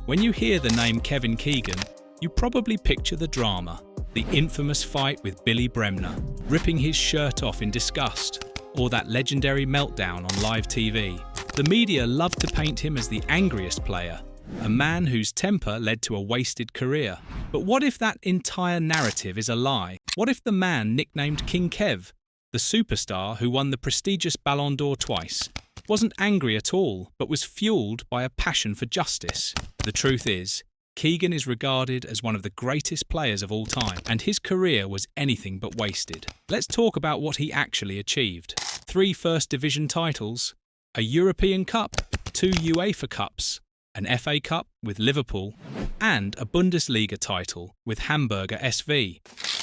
When you hear the name Kevin Keegan, you probably picture the drama, the infamous fight with Billy Bremner, ripping his shirt off in disgust, or that legendary meltdown on live TV. The media loved to paint him as the angriest player, a man whose temper led to a wasted career. But what if that entire narrative is a lie? What if the man nicknamed King Kev, the superstar who won the prestigious Ballon d'Or twice, wasn't angry at all, but was fueled by a passion for justice? The truth is, Keegan is regarded as one of the greatest players of all time, and his career was anything but wasted. Let's talk about what he actually achieved. 3 First Division titles, a European Cup, 2 UEFA Cups, an FA Cup with Liverpool, and a Bundesliga title with Hamburger SV.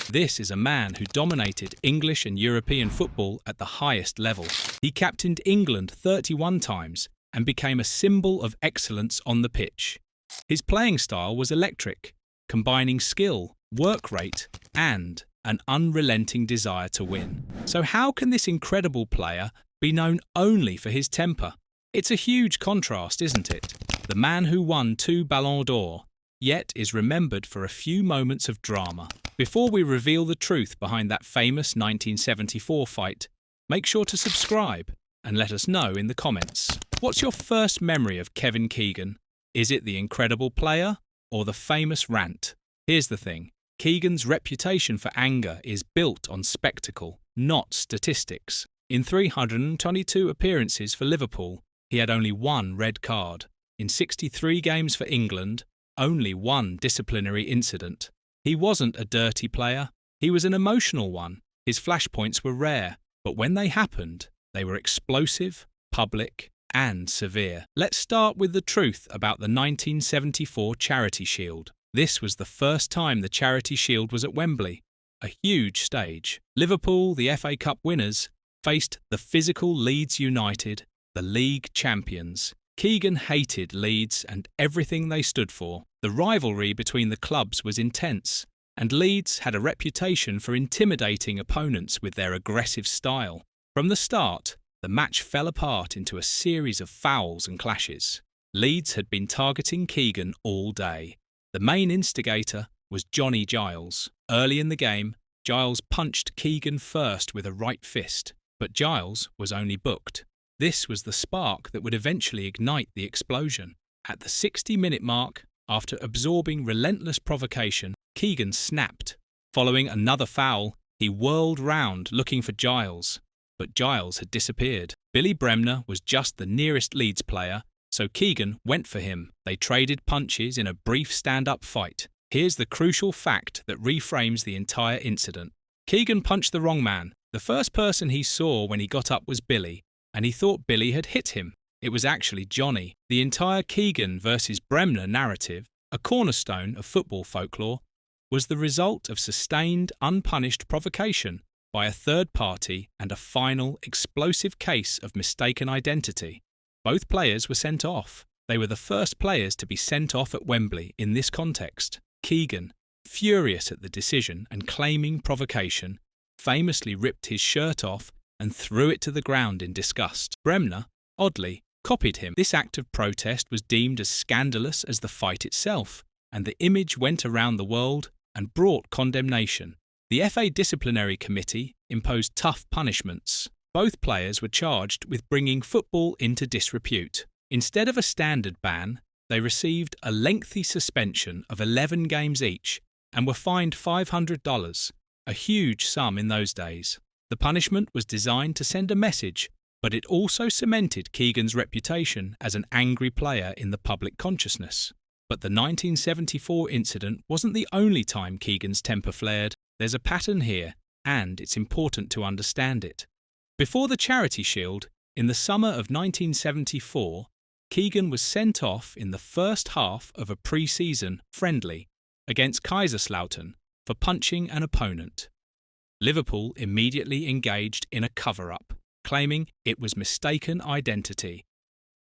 This is a man who dominated English and European football at the highest level. He captained England 31 times and became a symbol of excellence on the pitch. His playing style was electric, combining skill, work rate, and an unrelenting desire to win. So how can this incredible player be known only for his temper? It's a huge contrast, isn't it? The man who won 2 Ballon d'Or, yet is remembered for a few moments of drama. Before we reveal the truth behind that famous 1974 fight, make sure to subscribe and let us know in the comments. What's your first memory of Kevin Keegan? Is it the incredible player or the famous rant? Here's the thing. Keegan's reputation for anger is built on spectacle, not statistics. In 322 appearances for Liverpool, he had only 1 red card. In 63 games for England, only 1 disciplinary incident. He wasn't a dirty player, he was an emotional one. His flashpoints were rare, but when they happened, they were explosive, public, and severe. Let's start with the truth about the 1974 Charity Shield. This was the first time the Charity Shield was at Wembley, a huge stage. Liverpool, the FA Cup winners, faced the physical Leeds United, the league champions. Keegan hated Leeds and everything they stood for. The rivalry between the clubs was intense, and Leeds had a reputation for intimidating opponents with their aggressive style. From the start, the match fell apart into a series of fouls and clashes. Leeds had been targeting Keegan all day. The main instigator was Johnny Giles. Early in the game, Giles punched Keegan first with a right fist, but Giles was only booked. This was the spark that would eventually ignite the explosion. At the 60-minute mark, after absorbing relentless provocation, Keegan snapped. Following another foul, he whirled round looking for Giles, but Giles had disappeared. Billy Bremner was just the nearest Leeds player, so Keegan went for him. They traded punches in a brief stand-up fight. Here's the crucial fact that reframes the entire incident. Keegan punched the wrong man. The first person he saw when he got up was Billy, and he thought Billy had hit him. It was actually Johnny. The entire Keegan versus Bremner narrative, a cornerstone of football folklore, was the result of sustained, unpunished provocation by a third party and a final, explosive case of mistaken identity. Both players were sent off. They were the first players to be sent off at Wembley in this context. Keegan, furious at the decision and claiming provocation, famously ripped his shirt off and threw it to the ground in disgust. Bremner, oddly, copied him. This act of protest was deemed as scandalous as the fight itself, and the image went around the world and brought condemnation. The FA Disciplinary Committee imposed tough punishments. Both players were charged with bringing football into disrepute. Instead of a standard ban, they received a lengthy suspension of 11 games each and were fined $500, a huge sum in those days. The punishment was designed to send a message, but it also cemented Keegan's reputation as an angry player in the public consciousness. But the 1974 incident wasn't the only time Keegan's temper flared. There's a pattern here, and it's important to understand it. Before the Charity Shield, in the summer of 1974, Keegan was sent off in the first half of a pre-season friendly against Kaiserslautern for punching an opponent. Liverpool immediately engaged in a cover-up, claiming it was mistaken identity.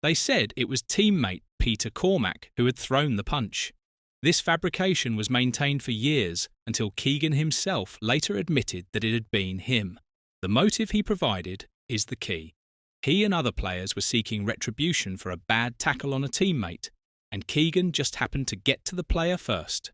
They said it was teammate Peter Cormack who had thrown the punch. This fabrication was maintained for years until Keegan himself later admitted that it had been him. The motive he provided is the key. He and other players were seeking retribution for a bad tackle on a teammate, and Keegan just happened to get to the player first.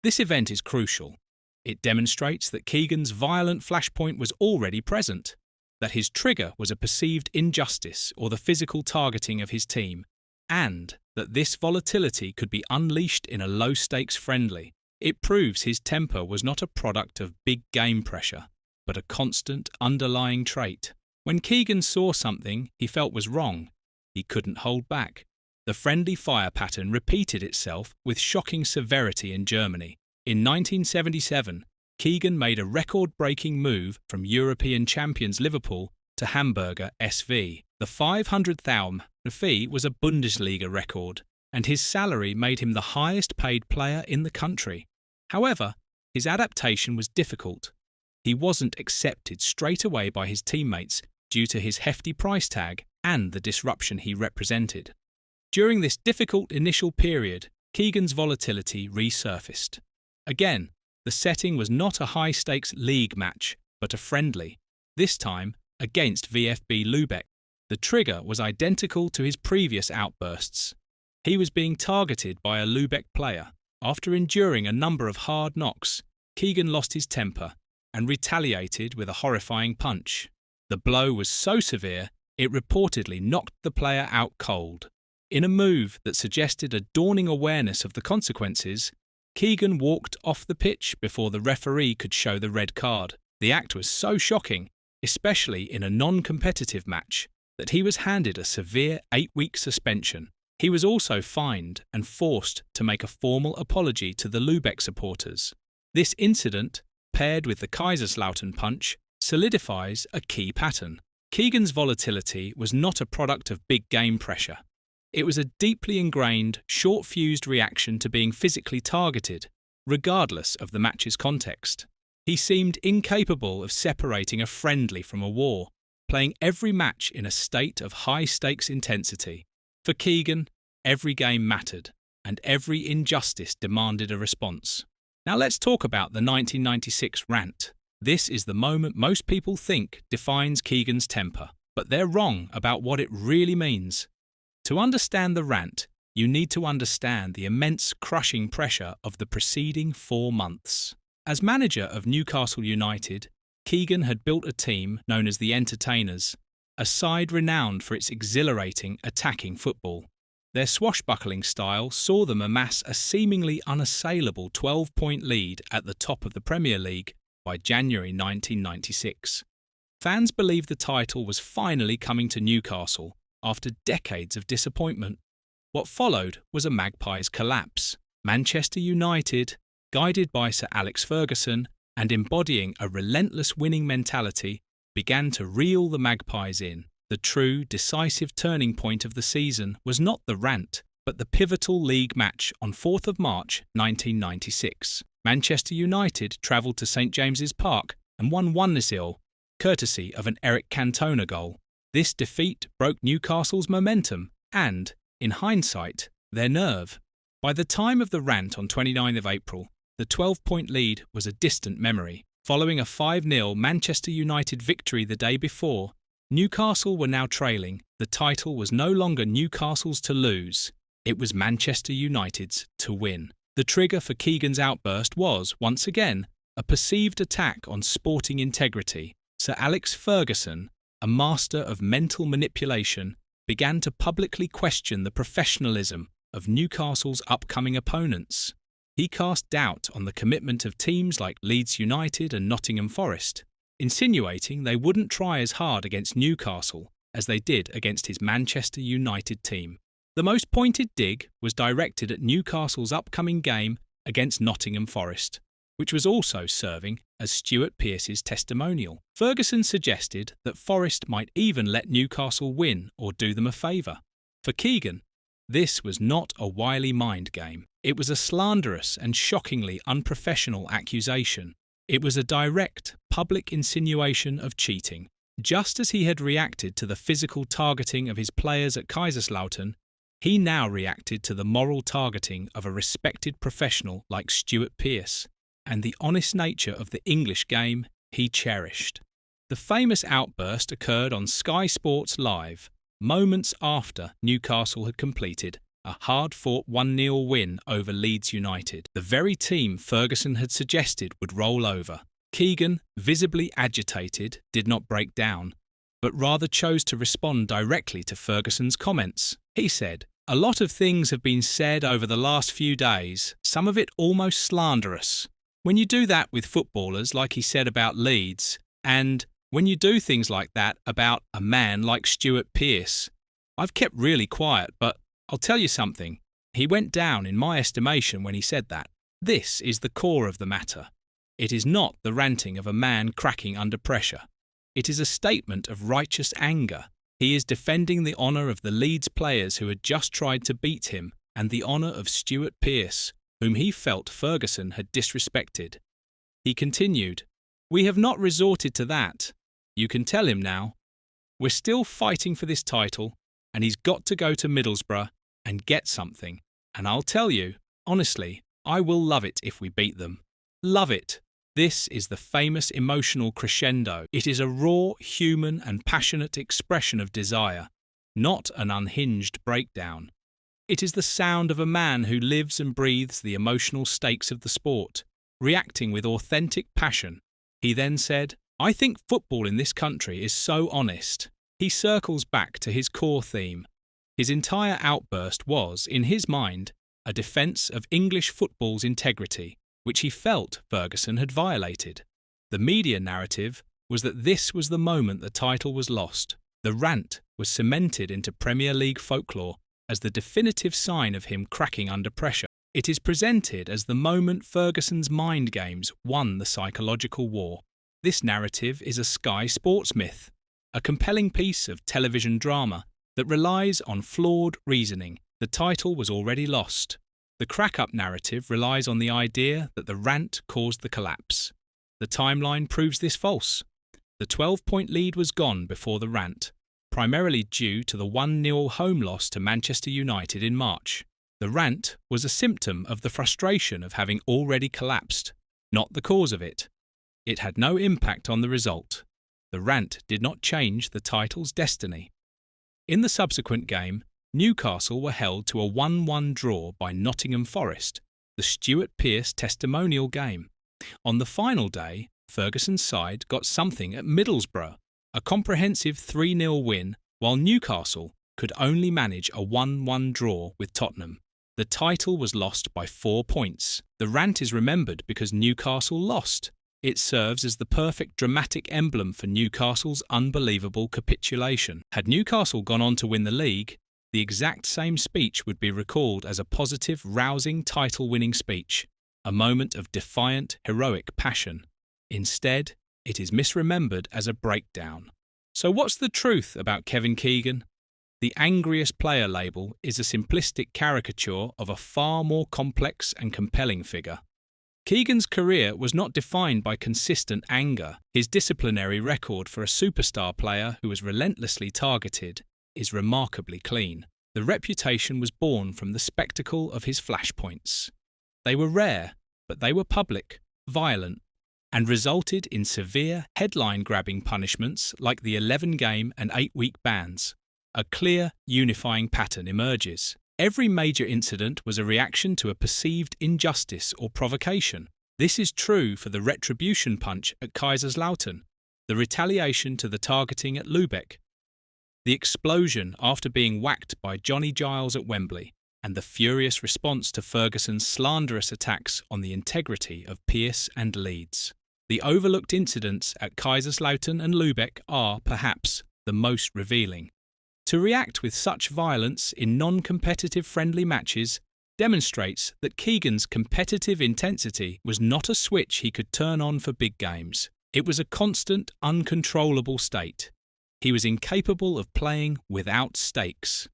This event is crucial. It demonstrates that Keegan's violent flashpoint was already present, that his trigger was a perceived injustice or the physical targeting of his team, and that this volatility could be unleashed in a low-stakes friendly. It proves his temper was not a product of big game pressure, but a constant underlying trait. When Keegan saw something he felt was wrong, he couldn't hold back. The friendly fire pattern repeated itself with shocking severity in Germany. In 1977, Keegan made a record-breaking move from European champions Liverpool to Hamburger SV. The 500,000 fee was a Bundesliga record, and his salary made him the highest-paid player in the country. However, his adaptation was difficult. He wasn't accepted straight away by his teammates due to his hefty price tag and the disruption he represented. During this difficult initial period, Keegan's volatility resurfaced. Again, the setting was not a high-stakes league match, but a friendly, this time against VfB Lübeck. The trigger was identical to his previous outbursts. He was being targeted by a Lübeck player. After enduring a number of hard knocks, Keegan lost his temper and retaliated with a horrifying punch. The blow was so severe, it reportedly knocked the player out cold. In a move that suggested a dawning awareness of the consequences, Keegan walked off the pitch before the referee could show the red card. The act was so shocking, especially in a non-competitive match, that he was handed a severe 8-week suspension. He was also fined and forced to make a formal apology to the Lübeck supporters. This incident, paired with the Kaiserslautern punch, solidifies a key pattern. Keegan's volatility was not a product of big game pressure. It was a deeply ingrained, short-fused reaction to being physically targeted, regardless of the match's context. He seemed incapable of separating a friendly from a war, playing every match in a state of high-stakes intensity. For Keegan, every game mattered, and every injustice demanded a response. Now let's talk about the 1996 rant. This is the moment most people think defines Keegan's temper, but they're wrong about what it really means. To understand the rant, you need to understand the immense crushing pressure of the preceding 4 months. As manager of Newcastle United, Keegan had built a team known as the Entertainers, a side renowned for its exhilarating attacking football. Their swashbuckling style saw them amass a seemingly unassailable 12-point lead at the top of the Premier League by January 1996. Fans believed the title was finally coming to Newcastle after decades of disappointment. What followed was a Magpies collapse. Manchester United, guided by Sir Alex Ferguson and embodying a relentless winning mentality, began to reel the Magpies in. The true, decisive turning point of the season was not the rant, but the pivotal league match on 4th of March 1996. Manchester United travelled to St James's Park and won 1-0, courtesy of an Eric Cantona goal. This defeat broke Newcastle's momentum and, in hindsight, their nerve. By the time of the rant on 29th of April, the 12-point lead was a distant memory. Following a 5-0 Manchester United victory the day before, Newcastle were now trailing. The title was no longer Newcastle's to lose. It was Manchester United's to win. The trigger for Keegan's outburst was, once again, a perceived attack on sporting integrity. Sir Alex Ferguson, a master of mental manipulation, began to publicly question the professionalism of Newcastle's upcoming opponents. He cast doubt on the commitment of teams like Leeds United and Nottingham Forest, insinuating they wouldn't try as hard against Newcastle as they did against his Manchester United team. The most pointed dig was directed at Newcastle's upcoming game against Nottingham Forest, which was also serving as Stuart Pearce's testimonial. Ferguson suggested that Forest might even let Newcastle win or do them a favour. For Keegan, this was not a wily mind game. It was a slanderous and shockingly unprofessional accusation. It was a direct, public insinuation of cheating. Just as he had reacted to the physical targeting of his players at Kaiserslautern, he now reacted to the moral targeting of a respected professional like Stuart Pearce, and the honest nature of the English game he cherished. The famous outburst occurred on Sky Sports Live, moments after Newcastle had completed a hard-fought 1-0 win over Leeds United, the very team Ferguson had suggested would roll over. Keegan, visibly agitated, did not break down, but rather chose to respond directly to Ferguson's comments. He said, "A lot of things have been said over the last few days, some of it almost slanderous. When you do that with footballers, like he said about Leeds, and when you do things like that about a man like Stuart Pearce, I've kept really quiet, but I'll tell you something. He went down in my estimation when he said that. This is the core of the matter. It is not the ranting of a man cracking under pressure. It is a statement of righteous anger. He is defending the honour of the Leeds players who had just tried to beat him and the honour of Stuart Pearce, whom he felt Ferguson had disrespected." He continued, "We have not resorted to that. You can tell him now. We're still fighting for this title, and he's got to go to Middlesbrough and get something. And I'll tell you, honestly, I will love it if we beat them. Love it." This is the famous emotional crescendo. It is a raw, human and passionate expression of desire, not an unhinged breakdown. It is the sound of a man who lives and breathes the emotional stakes of the sport, reacting with authentic passion. He then said, "I think football in this country is so honest." He circles back to his core theme. His entire outburst was, in his mind, a defence of English football's integrity, which he felt Ferguson had violated. The media narrative was that this was the moment the title was lost. The rant was cemented into Premier League folklore as the definitive sign of him cracking under pressure. It is presented as the moment Ferguson's mind games won the psychological war. This narrative is a Sky Sports myth, a compelling piece of television drama that relies on flawed reasoning. The title was already lost. The crack-up narrative relies on the idea that the rant caused the collapse. The timeline proves this false. The 12-point lead was gone before the rant, primarily due to the 1-0 home loss to Manchester United in March. The rant was a symptom of the frustration of having already collapsed, not the cause of it. It had no impact on the result. The rant did not change the title's destiny. In the subsequent game, Newcastle were held to a 1-1 draw by Nottingham Forest, the Stuart Pearce testimonial game. On the final day, Ferguson's side got something at Middlesbrough, a comprehensive 3-0 win, while Newcastle could only manage a 1-1 draw with Tottenham. The title was lost by 4 points. The rant is remembered because Newcastle lost. It serves as the perfect dramatic emblem for Newcastle's unbelievable capitulation. Had Newcastle gone on to win the league, the exact same speech would be recalled as a positive, rousing, title-winning speech, a moment of defiant, heroic passion. Instead, it is misremembered as a breakdown. So what's the truth about Kevin Keegan? The angriest player label is a simplistic caricature of a far more complex and compelling figure. Keegan's career was not defined by consistent anger. His disciplinary record for a superstar player who was relentlessly targeted is remarkably clean. The reputation was born from the spectacle of his flashpoints. They were rare, but they were public, violent, and resulted in severe headline-grabbing punishments like the 11-game and 8-week bans. A clear, unifying pattern emerges. Every major incident was a reaction to a perceived injustice or provocation. This is true for the retribution punch at Kaiserslautern, the retaliation to the targeting at Lübeck, the explosion after being whacked by Johnny Giles at Wembley, and the furious response to Ferguson's slanderous attacks on the integrity of Pearce and Leeds. The overlooked incidents at Kaiserslautern and Lübeck are, perhaps, the most revealing. To react with such violence in non-competitive friendly matches demonstrates that Keegan's competitive intensity was not a switch he could turn on for big games. It was a constant, uncontrollable state. He was incapable of playing without stakes.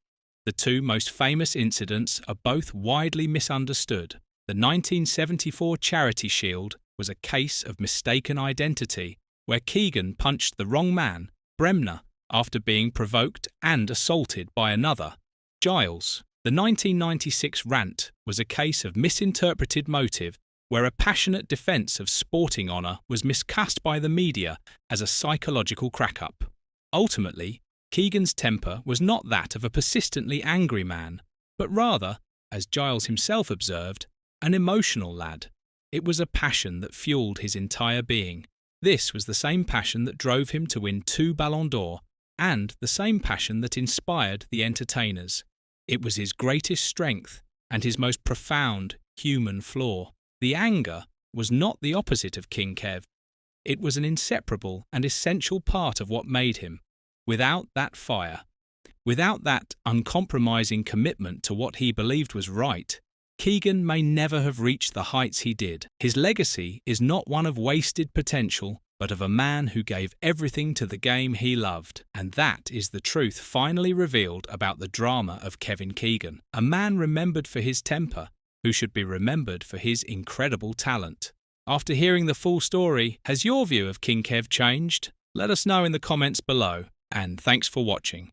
The two most famous incidents are both widely misunderstood. The 1974 Charity Shield was a case of mistaken identity, where Keegan punched the wrong man, Bremner, after being provoked and assaulted by another, Giles. The 1996 rant was a case of misinterpreted motive, where a passionate defence of sporting honour was miscast by the media as a psychological crack-up. Ultimately, Keegan's temper was not that of a persistently angry man, but rather, as Giles himself observed, an emotional lad. It was a passion that fueled his entire being. This was the same passion that drove him to win 2 Ballon d'Or, and the same passion that inspired the entertainers. It was his greatest strength and his most profound human flaw. The anger was not the opposite of King Kev. It was an inseparable and essential part of what made him. Without that fire, without that uncompromising commitment to what he believed was right, Keegan may never have reached the heights he did. His legacy is not one of wasted potential, but of a man who gave everything to the game he loved. And that is the truth finally revealed about the drama of Kevin Keegan, a man remembered for his temper, who should be remembered for his incredible talent. After hearing the full story, has your view of King Kev changed? Let us know in the comments below, and thanks for watching.